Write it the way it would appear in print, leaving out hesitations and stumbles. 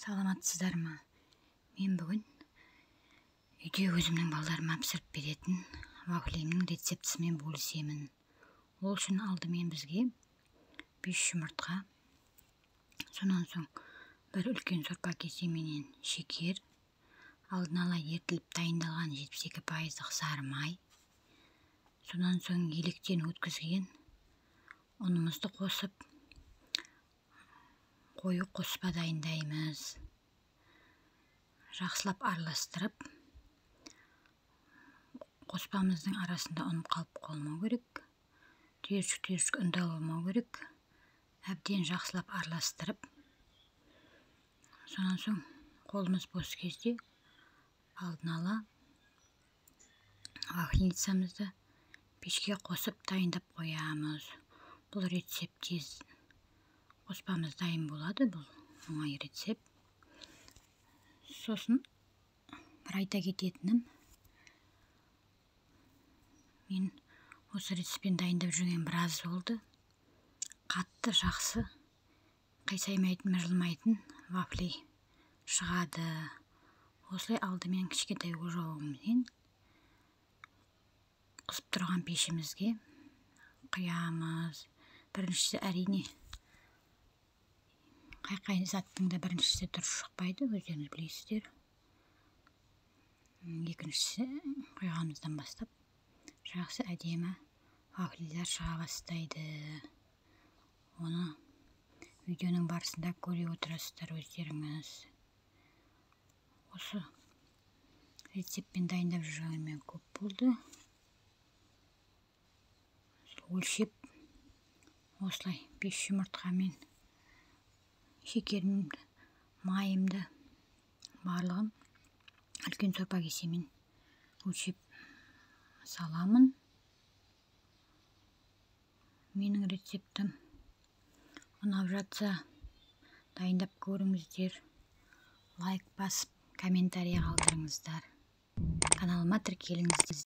Саламатсыздар ма? Мен бүгін үйде өзімнің балаларыма пісіріп беретін вафлемнің рецептісімен бөлісемін. Ол үшін алдымен бізге 5 жұмыртқа, сонан соң бір үлкен сорпа кесеменен шекер, алдын ала ертіліп дайындалған 72% сары май, сонан соң електен өткізген ұнымызды қосып, қою қоспа дайындаймыз. Жақсылап араластырып, қоспамыздың арасында ұн қалып қалмау керек, түйіршік ұнда болмау керек. Әбден жақсылап араластырып, сонан соң қолымыз бос кезде алдын ала вафельницамызды пешке қосып дайындап қоямыз. Бұл рецепт тез, қоспамыз дайын болады, бұл оңай рецепт. Сосын бір айта кететінім, мен осы рецептпен дайындап жүрген біраз болды. Қатты жақсы, қайсаймайтын, мыжылмайтын вафли шығады. Осылай алдымен кішкентай ожауымызбен қызып тұрған пешімізге құямыз. Біріншісі әрине қай заттың да біріншісі дұрыс шықпайды, өздеріңіз білесіздер. Екіншісі құйғанымыздан бастап жақсы әдемі вафлилер шыға бастайды. Оны видеоның барысында көре отырасыздар өздеріңіз. Осы рецептпен дайындап жүргеніме көп болды. Өлшеп осылай 5 жұмыртқамен шекерімді, майымды барлығын үлкен сорпа кесемен өлшеп саламын. Менің рецептім ұнап жатса дайындап көріңіздер. Лайк басып, комментарий қалдырыңыздар. Каналыма тіркеліңіздер.